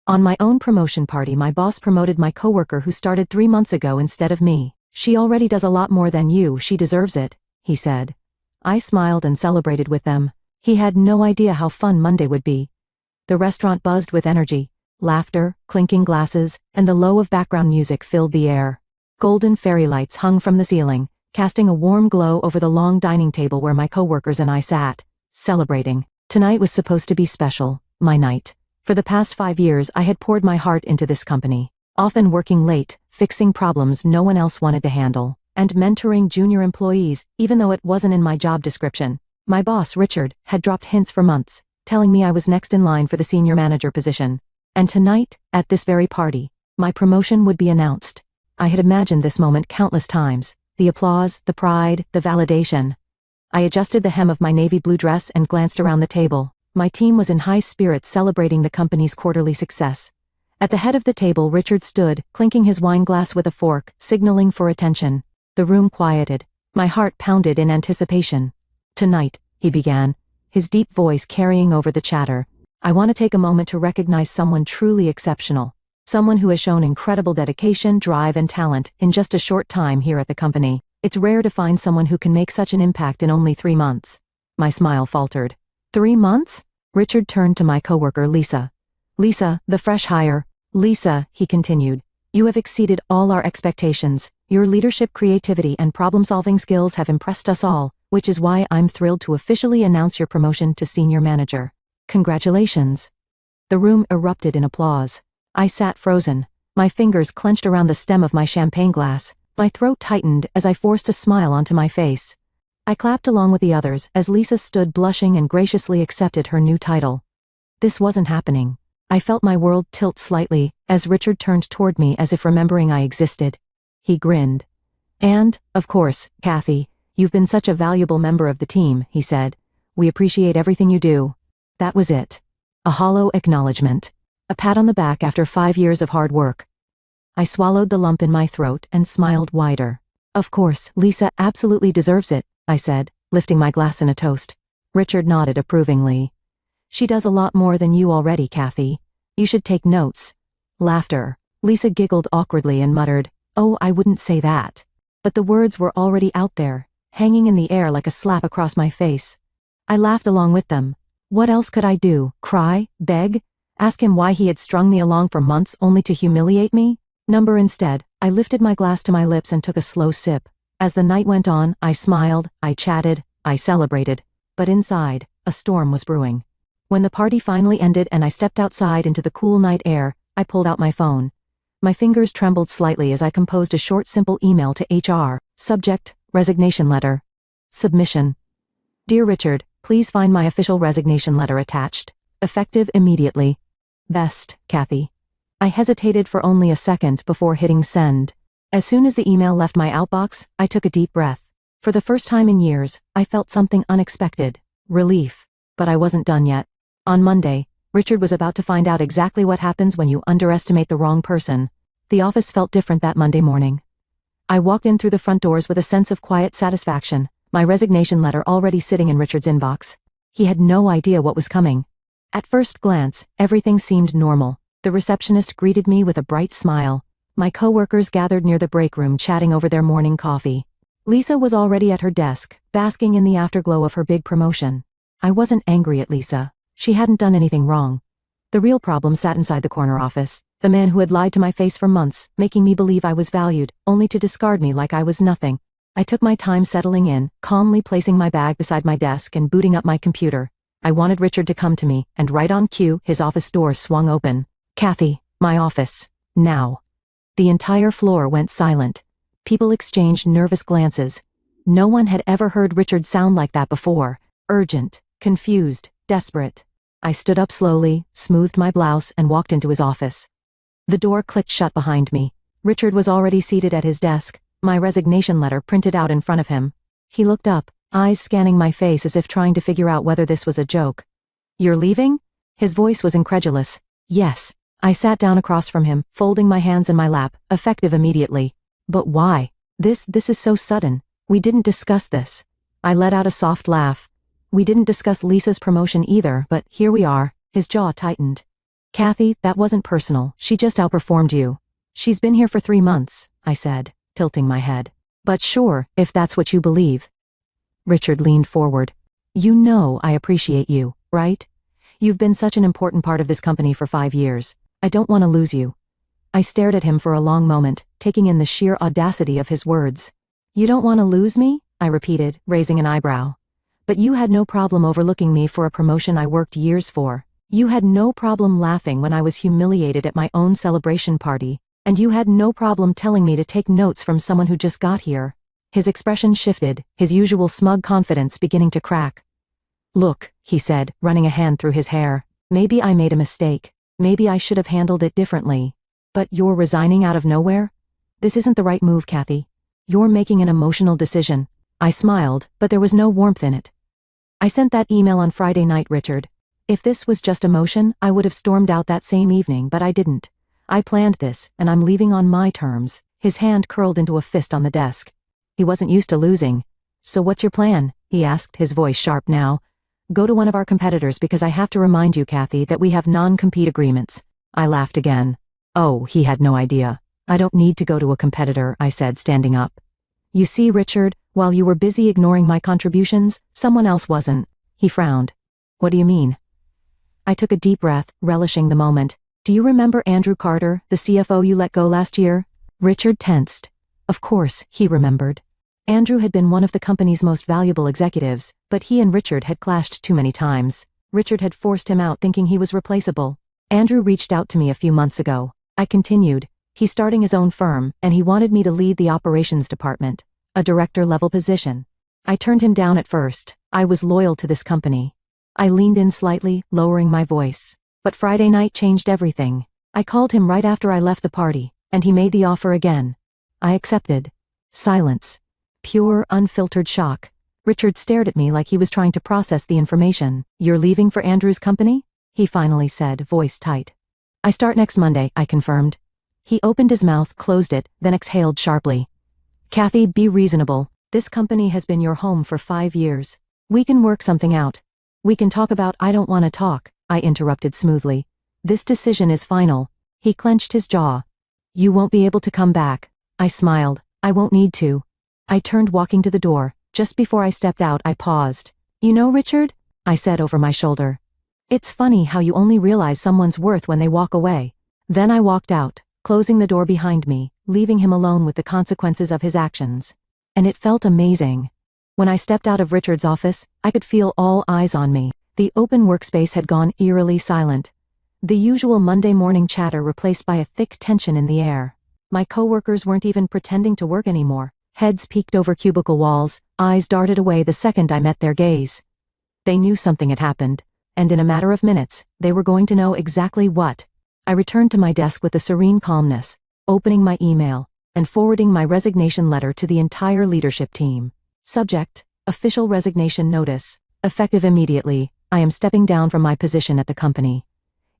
On my own promotion party, my boss promoted my coworker who started 3 months ago instead of me. She already does a lot more than you, she deserves it, he said. I smiled and celebrated with them. He had no idea how fun Monday would be. The restaurant buzzed with energy. Laughter, clinking glasses, and the low of background music filled the air. Golden fairy lights hung from the ceiling, casting a warm glow over the long dining table where my coworkers and I sat, celebrating. Tonight was supposed to be special, my night. For the past 5 years I had poured my heart into this company, often working late, fixing problems no one else wanted to handle, and mentoring junior employees, even though it wasn't in my job description. My boss, Richard, had dropped hints for months, telling me I was next in line for the senior manager position. And tonight, at this very party, my promotion would be announced. I had imagined this moment countless times, the applause, the pride, the validation. I adjusted the hem of my navy blue dress and glanced around the table. My team was in high spirits celebrating the company's quarterly success. At the head of the table, Richard stood, clinking his wine glass with a fork, signaling for attention. The room quieted. My heart pounded in anticipation. Tonight, he began, his deep voice carrying over the chatter. I want to take a moment to recognize someone truly exceptional. Someone who has shown incredible dedication, drive, and talent in just a short time here at the company. It's rare to find someone who can make such an impact in only 3 months. My smile faltered. 3 months? Richard turned to my coworker Lisa. Lisa, the fresh hire. Lisa, he continued, you have exceeded all our expectations. Your leadership, creativity, and problem-solving skills have impressed us all, which is why I'm thrilled to officially announce your promotion to senior manager. Congratulations. The room erupted in applause. I sat frozen, my fingers clenched around the stem of my champagne glass. My throat tightened as I forced a smile onto my face. I clapped along with the others as Lisa stood blushing and graciously accepted her new title. This wasn't happening. I felt my world tilt slightly as Richard turned toward me as if remembering I existed. He grinned. And, of course, Kathy, you've been such a valuable member of the team, he said. We appreciate everything you do. That was it. A hollow acknowledgement. A pat on the back after 5 years of hard work. I swallowed the lump in my throat and smiled wider. Of course, Lisa absolutely deserves it, I said, lifting my glass in a toast. Richard nodded approvingly. She does a lot more than you already, Kathy. You should take notes. Laughter. Lisa giggled awkwardly and muttered, Oh, I wouldn't say that. But the words were already out there, hanging in the air like a slap across my face. I laughed along with them. What else could I do? Cry? Beg? Ask him why he had strung me along for months only to humiliate me? Instead, I lifted my glass to my lips and took a slow sip. As the night went on, I smiled, I chatted, I celebrated. But inside, a storm was brewing. When the party finally ended and I stepped outside into the cool night air, I pulled out my phone. My fingers trembled slightly as I composed a short, simple email to HR. Subject, resignation letter. Submission. Dear Richard, please find my official resignation letter attached. Effective immediately. Best, Kathy. I hesitated for only a second before hitting send. As soon as the email left my outbox, I took a deep breath. For the first time in years, I felt something unexpected. Relief. But I wasn't done yet. On Monday, Richard was about to find out exactly what happens when you underestimate the wrong person. The office felt different that Monday morning. I walked in through the front doors with a sense of quiet satisfaction, my resignation letter already sitting in Richard's inbox. He had no idea what was coming. At first glance, everything seemed normal. The receptionist greeted me with a bright smile. My coworkers gathered near the break room chatting over their morning coffee. Lisa was already at her desk, basking in the afterglow of her big promotion. I wasn't angry at Lisa. She hadn't done anything wrong. The real problem sat inside the corner office. The man who had lied to my face for months, making me believe I was valued, only to discard me like I was nothing. I took my time settling in, calmly placing my bag beside my desk and booting up my computer. I wanted Richard to come to me, and right on cue, his office door swung open. Kathy, my office. Now. The entire floor went silent. People exchanged nervous glances. No one had ever heard Richard sound like that before. Urgent, confused, desperate. I stood up slowly, smoothed my blouse, and walked into his office. The door clicked shut behind me. Richard was already seated at his desk, my resignation letter printed out in front of him. He looked up, eyes scanning my face as if trying to figure out whether this was a joke. You're leaving? His voice was incredulous. Yes. I sat down across from him, folding my hands in my lap, effective immediately. But why? This is so sudden. We didn't discuss this. I let out a soft laugh. We didn't discuss Lisa's promotion either, but here we are. His jaw tightened. Kathy, that wasn't personal, she just outperformed you. She's been here for 3 months, I said, tilting my head. But sure, if that's what you believe. Richard leaned forward. You know I appreciate you, right? You've been such an important part of this company for 5 years. I don't want to lose you. I stared at him for a long moment, taking in the sheer audacity of his words. You don't want to lose me? I repeated, raising an eyebrow. But you had no problem overlooking me for a promotion I worked years for. You had no problem laughing when I was humiliated at my own celebration party, and you had no problem telling me to take notes from someone who just got here. His expression shifted, his usual smug confidence beginning to crack. Look, he said, running a hand through his hair. Maybe I made a mistake. Maybe I should have handled it differently. But you're resigning out of nowhere? This isn't the right move, Kathy. You're making an emotional decision. I smiled, but there was no warmth in it. I sent that email on Friday night, Richard. If this was just emotion, I would have stormed out that same evening, but I didn't. I planned this, and I'm leaving on my terms. His hand curled into a fist on the desk. He wasn't used to losing. So what's your plan? He asked, his voice sharp now. Go to one of our competitors because I have to remind you, Kathy, that we have non-compete agreements. I laughed again. Oh, he had no idea. I don't need to go to a competitor, I said, standing up. You see, Richard, while you were busy ignoring my contributions, someone else wasn't. He frowned. What do you mean? I took a deep breath, relishing the moment. Do you remember Andrew Carter, the CFO you let go last year? Richard tensed. Of course, he remembered. Andrew had been one of the company's most valuable executives, but he and Richard had clashed too many times. Richard had forced him out thinking he was replaceable. Andrew reached out to me a few months ago. I continued. He's starting his own firm, and he wanted me to lead the operations department, a director-level position. I turned him down at first. I was loyal to this company. I leaned in slightly, lowering my voice. But Friday night changed everything. I called him right after I left the party, and he made the offer again. I accepted. Silence. Pure, unfiltered shock. Richard stared at me like he was trying to process the information. You're leaving for Andrew's company? He finally said, voice tight. I start next Monday, I confirmed. He opened his mouth, closed it, then exhaled sharply. Kathy, be reasonable. This company has been your home for 5 years. We can work something out. We can talk about I don't want to talk, I interrupted smoothly. This decision is final. He clenched his jaw. You won't be able to come back. I smiled. I won't need to. I turned, walking to the door. Just before I stepped out, I paused. You know, Richard? I said over my shoulder. It's funny how you only realize someone's worth when they walk away. Then I walked out, closing the door behind me, leaving him alone with the consequences of his actions. And it felt amazing. When I stepped out of Richard's office, I could feel all eyes on me. The open workspace had gone eerily silent. The usual Monday morning chatter replaced by a thick tension in the air. My coworkers weren't even pretending to work anymore. Heads peeked over cubicle walls, eyes darted away the second I met their gaze. They knew something had happened, and in a matter of minutes, they were going to know exactly what. I returned to my desk with a serene calmness, opening my email, and forwarding my resignation letter to the entire leadership team. Subject: official resignation notice. Effective immediately, I am stepping down from my position at the company.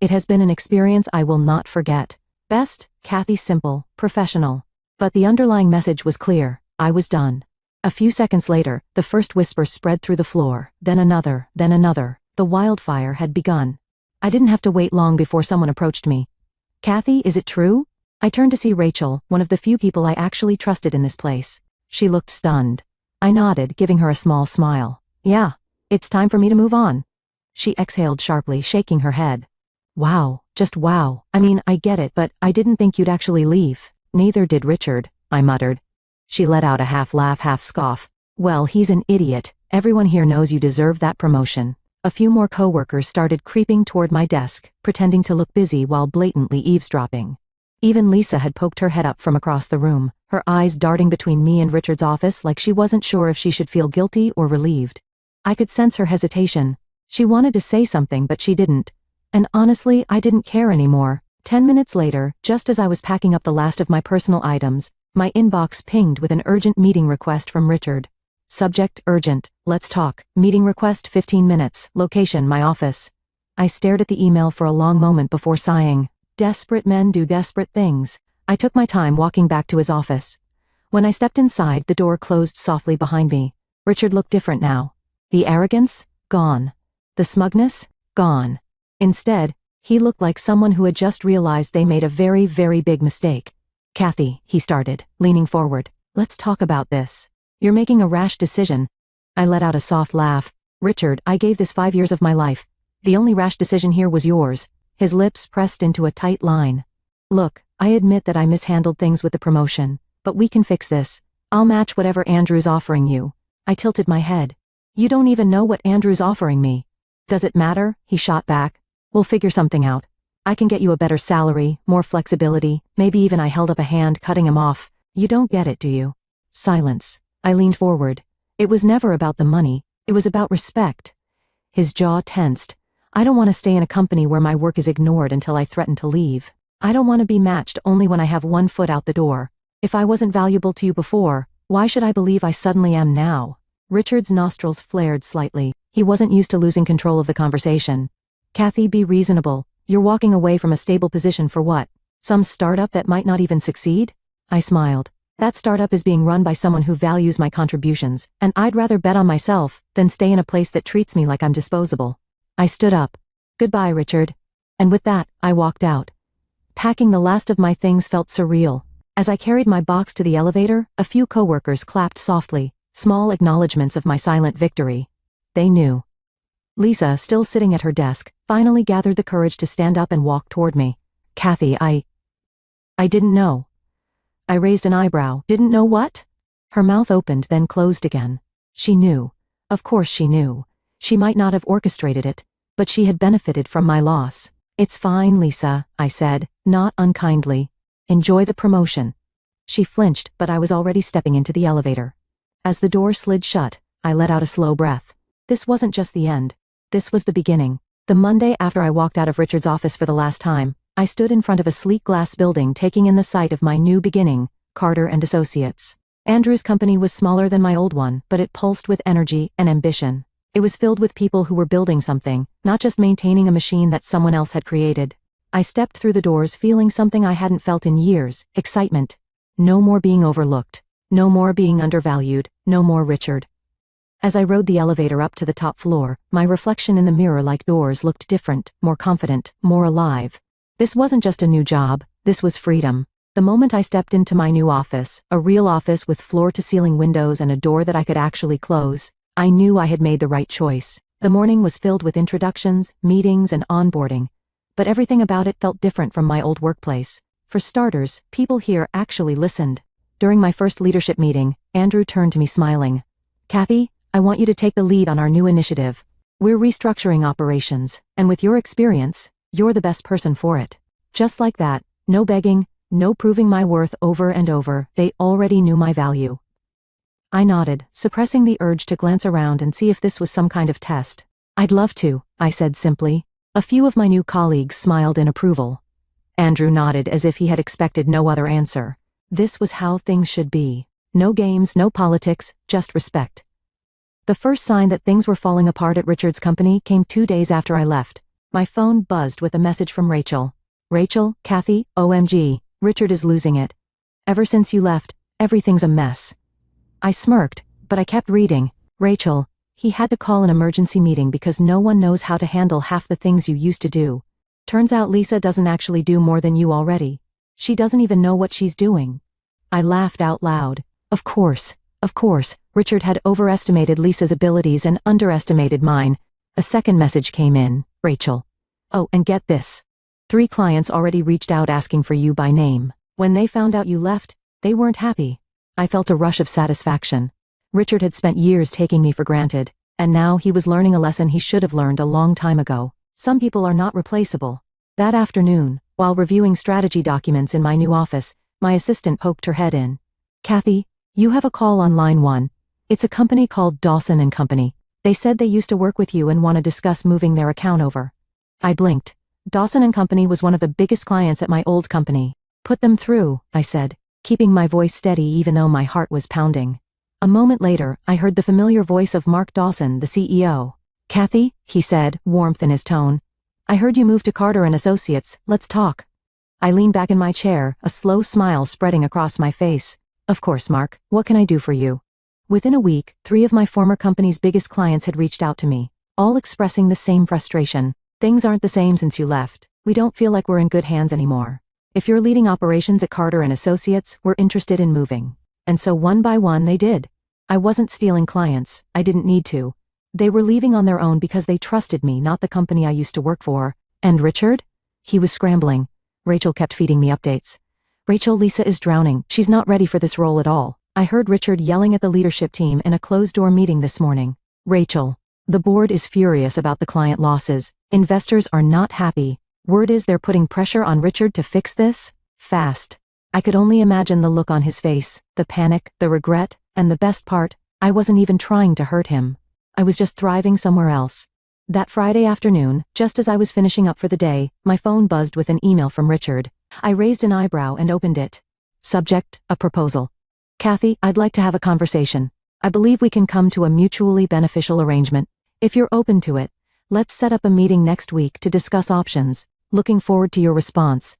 It has been an experience I will not forget. Best, Kathy. Simple, professional. But the underlying message was clear. I was done. A few seconds later, the first whisper spread through the floor, then another, then another. The wildfire had begun. I didn't have to wait long before someone approached me. Kathy, is it true? I turned to see Rachel, one of the few people I actually trusted in this place. She looked stunned. I nodded, giving her a small smile. Yeah, it's time for me to move on. She exhaled sharply, shaking her head. Wow, just wow. I mean, I get it, but I didn't think you'd actually leave. Neither did Richard, I muttered. She let out a half laugh, half scoff. Well, he's an idiot. Everyone here knows you deserve that promotion. A few more coworkers started creeping toward my desk, pretending to look busy while blatantly eavesdropping. Even Lisa had poked her head up from across the room, her eyes darting between me and Richard's office like she wasn't sure if she should feel guilty or relieved. I could sense her hesitation. She wanted to say something, but she didn't. And honestly, I didn't care anymore. 10 minutes later, just as I was packing up the last of my personal items, my inbox pinged with an urgent meeting request from Richard. Subject: urgent. Let's talk. Meeting request: 15 minutes. Location: my office. I stared at the email for a long moment before sighing. Desperate men do desperate things. I took my time walking back to his office. When I stepped inside, the door closed softly behind me. Richard looked different now. The arrogance? Gone. The smugness? Gone. Instead, He looked like someone who had just realized they made a very, very big mistake. Kathy, he started, leaning forward. Let's talk about this. You're making a rash decision. I let out a soft laugh. Richard, I gave this 5 years of my life. The only rash decision here was yours. His lips pressed into a tight line. Look, I admit that I mishandled things with the promotion, but we can fix this. I'll match whatever Andrew's offering you. I tilted my head. You don't even know what Andrew's offering me. Does it matter? He shot back. We'll figure something out. I can get you a better salary, more flexibility, maybe even I held up a hand cutting him off. You don't get it, do you? Silence. I leaned forward. It was never about the money, it was about respect. His jaw tensed. I don't want to stay in a company where my work is ignored until I threaten to leave. I don't want to be matched only when I have one foot out the door. If I wasn't valuable to you before, why should I believe I suddenly am now? Richard's nostrils flared slightly. He wasn't used to losing control of the conversation. Kathy, be reasonable. You're walking away from a stable position for what? Some startup that might not even succeed? I smiled. That startup is being run by someone who values my contributions, and I'd rather bet on myself than stay in a place that treats me like I'm disposable. I stood up. Goodbye, Richard. And with that, I walked out. Packing the last of my things felt surreal. As I carried my box to the elevator, a few coworkers clapped softly, small acknowledgments of my silent victory. They knew. Lisa, still sitting at her desk, finally gathered the courage to stand up and walk toward me. Kathy, I didn't know. I raised an eyebrow. Didn't know what? Her mouth opened, then closed again. She knew. Of course she knew. She might not have orchestrated it, but she had benefited from my loss. It's fine, Lisa, I said, not unkindly. Enjoy the promotion. She flinched, but I was already stepping into the elevator. As the door slid shut, I let out a slow breath. This wasn't just the end. This was the beginning. The Monday after I walked out of Richard's office for the last time, I stood in front of a sleek glass building taking in the sight of my new beginning, Carter and Associates. Andrew's company was smaller than my old one, but it pulsed with energy and ambition. It was filled with people who were building something, not just maintaining a machine that someone else had created. I stepped through the doors feeling something I hadn't felt in years, excitement. No more being overlooked. No more being undervalued. No more Richard. As I rode the elevator up to the top floor, my reflection in the mirror-like doors looked different, more confident, more alive. This wasn't just a new job, this was freedom. The moment I stepped into my new office, a real office with floor-to-ceiling windows and a door that I could actually close, I knew I had made the right choice. The morning was filled with introductions, meetings, and onboarding. But everything about it felt different from my old workplace. For starters, people here actually listened. During my first leadership meeting, Andrew turned to me smiling. Kathy, I want you to take the lead on our new initiative. We're restructuring operations, and with your experience, you're the best person for it. Just like that, no begging, no proving my worth over and over, they already knew my value. I nodded, suppressing the urge to glance around and see if this was some kind of test. I'd love to, I said simply. A few of my new colleagues smiled in approval. Andrew nodded as if he had expected no other answer. This was how things should be. No games, no politics, just respect. The first sign that things were falling apart at Richard's company came 2 days after I left. My phone buzzed with a message from Rachel. Rachel, Kathy, OMG, Richard is losing it. Ever since you left, everything's a mess. I smirked, but I kept reading. Rachel, he had to call an emergency meeting because no one knows how to handle half the things you used to do. Turns out Lisa doesn't actually do more than you already. She doesn't even know what she's doing. I laughed out loud. Of course, Richard had overestimated Lisa's abilities and underestimated mine. A second message came in. Rachel. Oh, and get this. 3 clients already reached out asking for you by name. When they found out you left, they weren't happy. I felt a rush of satisfaction. Richard had spent years taking me for granted, and now he was learning a lesson he should have learned a long time ago. Some people are not replaceable. That afternoon, while reviewing strategy documents in my new office, my assistant poked her head in. Kathy, you have a call on line 1. It's a company called Dawson & Company. They said they used to work with you and want to discuss moving their account over. I blinked. Dawson & Company was one of the biggest clients at my old company. Put them through, I said, keeping my voice steady even though my heart was pounding. A moment later, I heard the familiar voice of Mark Dawson, the CEO. Kathy, he said, warmth in his tone. I heard you moved to Carter and Associates, let's talk. I leaned back in my chair, a slow smile spreading across my face. Of course, Mark, what can I do for you? Within a week, 3 of my former company's biggest clients had reached out to me, all expressing the same frustration. Things aren't the same since you left. We don't feel like we're in good hands anymore. If you're leading operations at Carter and Associates, we're interested in moving." And so one by one they did. I wasn't stealing clients, I didn't need to. They were leaving on their own because they trusted me, not the company I used to work for. And Richard? He was scrambling. Rachel kept feeding me updates. "Rachel, Lisa is drowning. She's not ready for this role at all." I heard Richard yelling at the leadership team in a closed-door meeting this morning. "Rachel, the board is furious about the client losses. Investors are not happy. Word is they're putting pressure on Richard to fix this fast." I could only imagine the look on his face, the panic, the regret, and the best part, I wasn't even trying to hurt him. I was just thriving somewhere else. That Friday afternoon, just as I was finishing up for the day, my phone buzzed with an email from Richard. I raised an eyebrow and opened it. Subject, a proposal. "Kathy, I'd like to have a conversation. I believe we can come to a mutually beneficial arrangement. If you're open to it, let's set up a meeting next week to discuss options. Looking forward to your response."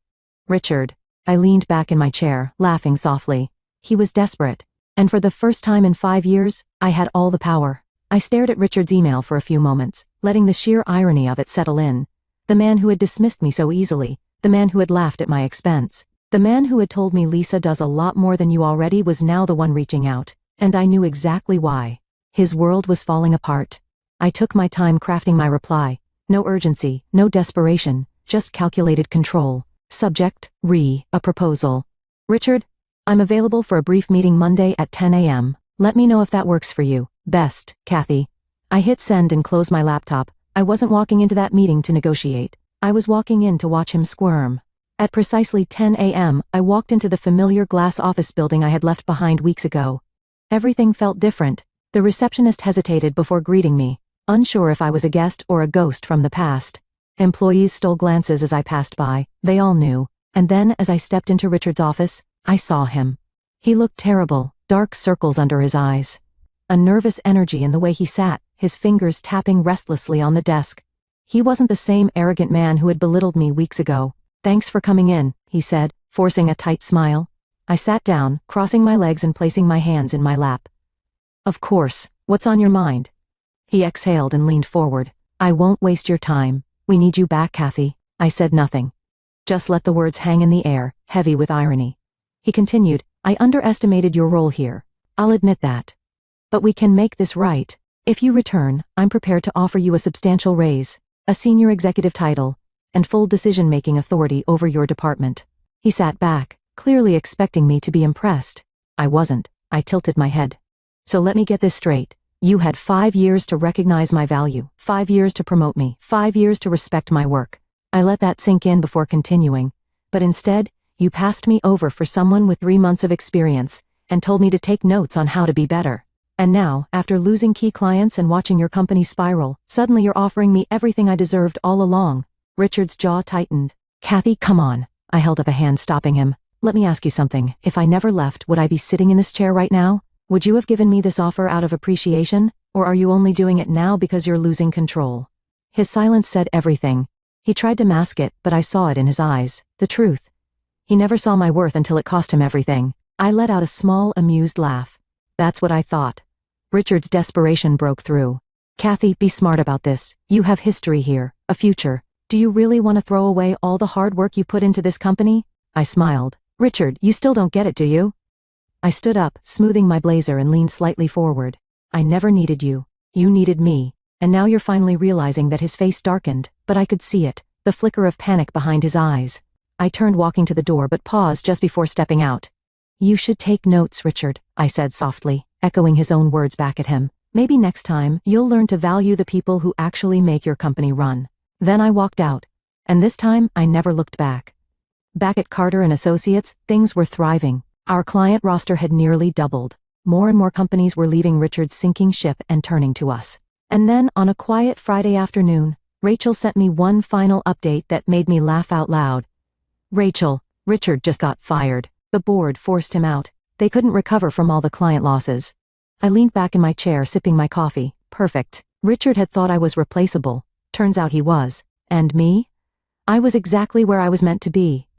Richard. I leaned back in my chair, laughing softly. He was desperate. And for the first time in 5 years, I had all the power. I stared at Richard's email for a few moments, letting the sheer irony of it settle in. The man who had dismissed me so easily, the man who had laughed at my expense, the man who had told me Lisa does a lot more than you already was now the one reaching out, and I knew exactly why. His world was falling apart. I took my time crafting my reply. No urgency, no desperation, just calculated control. Subject, a proposal. "Richard, I'm available for a brief meeting Monday at 10 a.m. Let me know if that works for you. Best, Kathy." I hit send and closed my laptop. I wasn't walking into that meeting to negotiate. I was walking in to watch him squirm. At precisely 10 a.m., I walked into the familiar glass office building I had left behind weeks ago. Everything felt different. The receptionist hesitated before greeting me, unsure if I was a guest or a ghost from the past. Employees stole glances as I passed by, they all knew. And then, as I stepped into Richard's office, I saw him. He looked terrible, dark circles under his eyes. A nervous energy in the way he sat, his fingers tapping restlessly on the desk. He wasn't the same arrogant man who had belittled me weeks ago. "Thanks for coming in," he said, forcing a tight smile. I sat down, crossing my legs and placing my hands in my lap. "Of course, what's on your mind?" He exhaled and leaned forward. "I won't waste your time. We need you back, Kathy." I said nothing. Just let the words hang in the air, heavy with irony. He continued, "I underestimated your role here. I'll admit that. But we can make this right. If you return, I'm prepared to offer you a substantial raise, a senior executive title, and full decision-making authority over your department." He sat back, clearly expecting me to be impressed. I wasn't. I tilted my head. "So let me get this straight. You had 5 years to recognize my value, 5 years to promote me, 5 years to respect my work." I let that sink in before continuing. "But instead, you passed me over for someone with 3 months of experience, and told me to take notes on how to be better. And now, after losing key clients and watching your company spiral, suddenly you're offering me everything I deserved all along." Richard's jaw tightened. "Kathy, come on." I held up a hand, stopping him. "Let me ask you something. If I never left, would I be sitting in this chair right now? Would you have given me this offer out of appreciation, or are you only doing it now because you're losing control?" His silence said everything. He tried to mask it, but I saw it in his eyes. The truth. He never saw my worth until it cost him everything. I let out a small, amused laugh. "That's what I thought." Richard's desperation broke through. "Kathy, be smart about this. You have history here, a future. Do you really want to throw away all the hard work you put into this company?" I smiled. "Richard, you still don't get it, do you?" I stood up, smoothing my blazer, and leaned slightly forward. "I never needed you. You needed me. And now you're finally realizing that." His face darkened, but I could see it, the flicker of panic behind his eyes. I turned, walking to the door, but paused just before stepping out. "You should take notes, Richard," I said softly, echoing his own words back at him. "Maybe next time, you'll learn to value the people who actually make your company run." Then I walked out. And this time, I never looked back. Back at Carter and Associates, things were thriving. Our client roster had nearly doubled. More and more companies were leaving Richard's sinking ship and turning to us. And then, on a quiet Friday afternoon, Rachel sent me one final update that made me laugh out loud. "Rachel, Richard just got fired. The board forced him out. They couldn't recover from all the client losses." I leaned back in my chair, sipping my coffee. Perfect. Richard had thought I was replaceable. Turns out he was. And me? I was exactly where I was meant to be.